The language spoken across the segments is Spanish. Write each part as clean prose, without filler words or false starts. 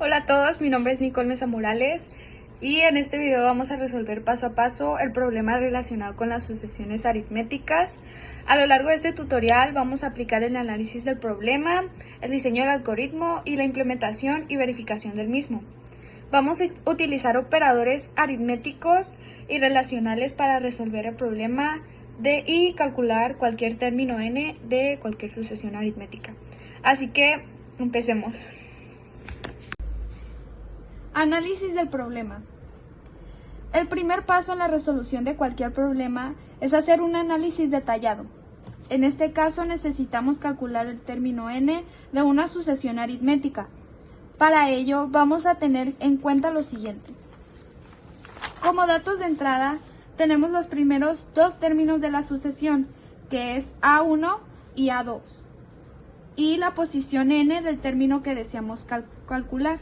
Hola a todos, mi nombre es Nicole Mesa Morales y en este video vamos a resolver paso a paso el problema relacionado con las sucesiones aritméticas. A lo largo de este tutorial vamos a aplicar el análisis del problema, el diseño del algoritmo y la implementación y verificación del mismo. Vamos a utilizar operadores aritméticos y relacionales para resolver el problema y calcular cualquier término n de cualquier sucesión aritmética. Así que empecemos. Análisis del problema. El primer paso en la resolución de cualquier problema es hacer un análisis detallado. En este caso necesitamos calcular el término n de una sucesión aritmética. Para ello vamos a tener en cuenta lo siguiente. Como datos de entrada tenemos los primeros dos términos de la sucesión, que es A1 y A2, y la posición n del término que deseamos calcular.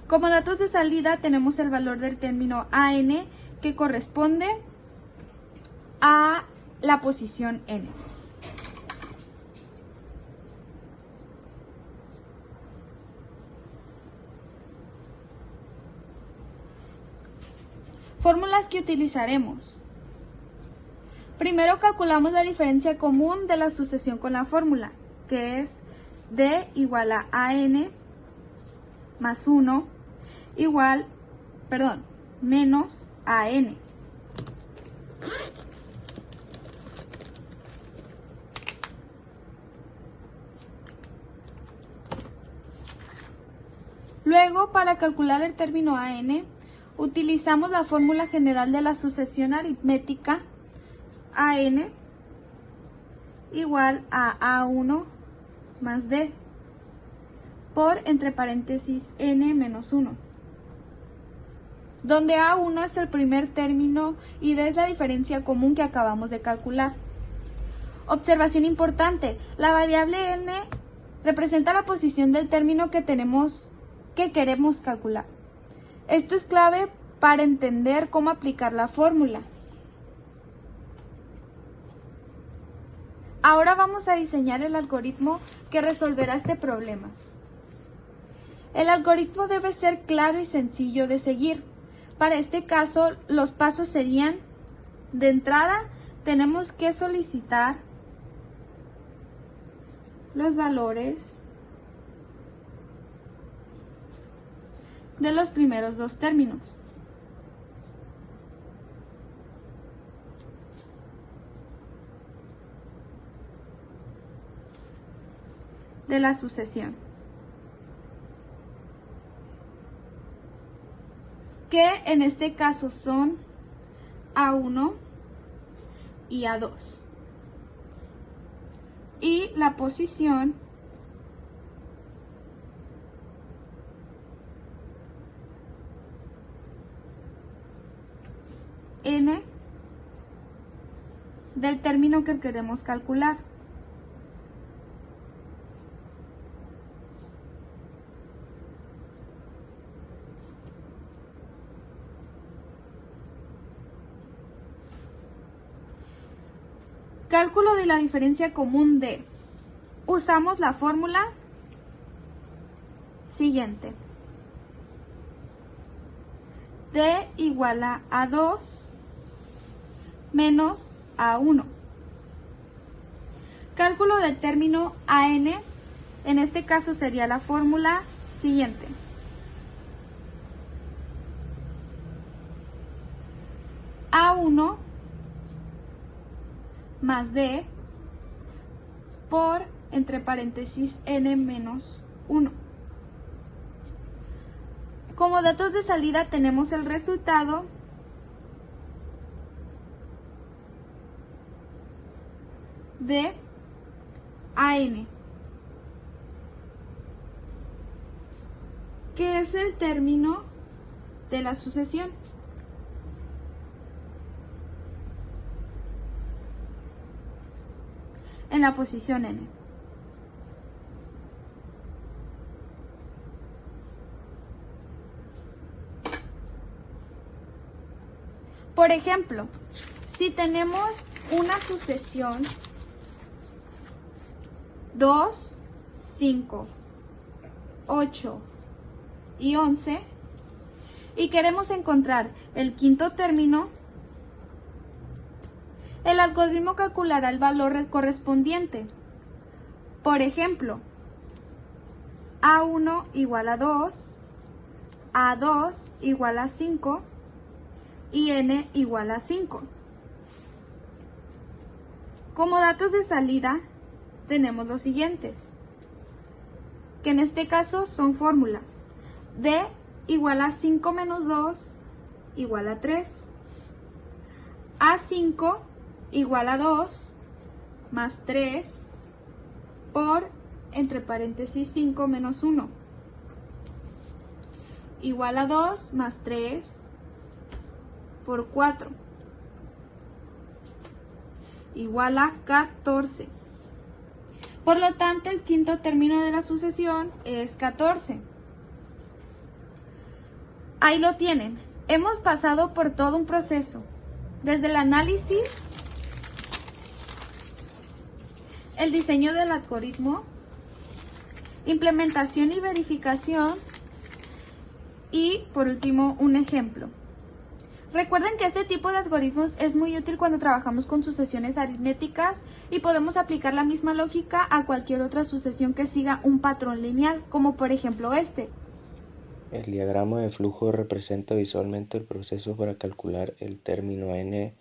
Como datos de salida tenemos el valor del término AN, que corresponde a la posición n. Fórmulas que utilizaremos. Primero calculamos la diferencia común de la sucesión con la fórmula, que es D igual a AN más 1 menos AN. Luego, para calcular el término AN, utilizamos la fórmula general de la sucesión aritmética AN igual a A1 más D por entre paréntesis n menos 1, donde A1 es el primer término y D es la diferencia común que acabamos de calcular. Observación importante: la variable n representa la posición del término que queremos calcular. Esto es clave para entender cómo aplicar la fórmula. Ahora vamos a diseñar el algoritmo que resolverá este problema. El algoritmo debe ser claro y sencillo de seguir. Para este caso, los pasos serían: de entrada, tenemos que solicitar los valores de los primeros dos términos. De la sucesión, que en este caso son A1 y A2, y la posición n del término que queremos calcular. Cálculo de la diferencia común de. Usamos la fórmula siguiente. D igual a A2 menos A1. Cálculo del término AN, en este caso sería la fórmula siguiente. A1 más D por entre paréntesis n menos 1. Como datos de salida tenemos el resultado de AN, que es el término de la sucesión. En la posición n. Por ejemplo, si tenemos una sucesión 2, 5, 8, y 11 y queremos encontrar el quinto término, el algoritmo calculará el valor correspondiente. Por ejemplo, A1 igual a 2, A2 igual a 5 y N igual a 5. Como datos de salida tenemos los siguientes, que en este caso son fórmulas. D igual a 5 menos 2 igual a 3. A5 igual a 2 más 3 por, entre paréntesis, 5 menos 1. Igual a 2 más 3 por 4. Igual a 14. Por lo tanto, el quinto término de la sucesión es 14. Ahí lo tienen. Hemos pasado por todo un proceso, desde el análisis, el diseño del algoritmo, implementación y verificación y, por último, un ejemplo. Recuerden que este tipo de algoritmos es muy útil cuando trabajamos con sucesiones aritméticas y podemos aplicar la misma lógica a cualquier otra sucesión que siga un patrón lineal, como por ejemplo este. El diagrama de flujo representa visualmente el proceso para calcular el término n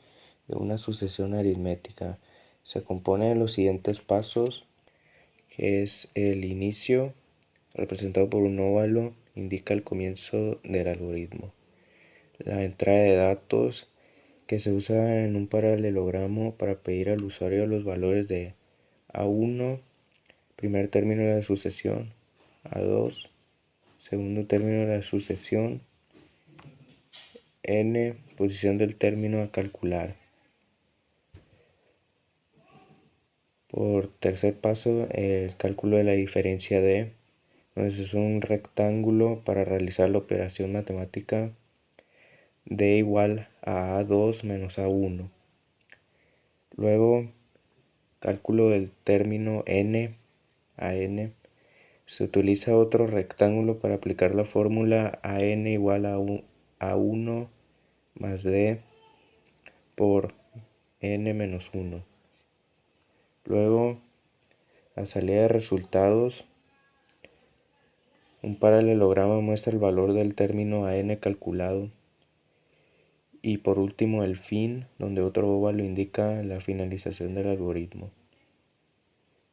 de una sucesión aritmética. Se compone de los siguientes pasos, que es el inicio, representado por un óvalo, indica el comienzo del algoritmo. La entrada de datos, que se usa en un paralelogramo para pedir al usuario los valores de A1, primer término de la sucesión, A2, segundo término de la sucesión, N, posición del término a calcular. Por tercer paso, el cálculo de la diferencia D, donde se usa un rectángulo para realizar la operación matemática D igual a A2 menos A1. Luego, cálculo del término N a N. Se utiliza otro rectángulo para aplicar la fórmula AN igual a 1 más D por N menos 1. Luego, la salida de resultados. Un paralelogramo muestra el valor del término AN calculado. Y por último, el fin, donde otro óvalo indica la finalización del algoritmo.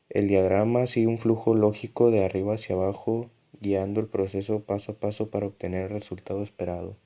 El diagrama sigue un flujo lógico de arriba hacia abajo, guiando el proceso paso a paso para obtener el resultado esperado.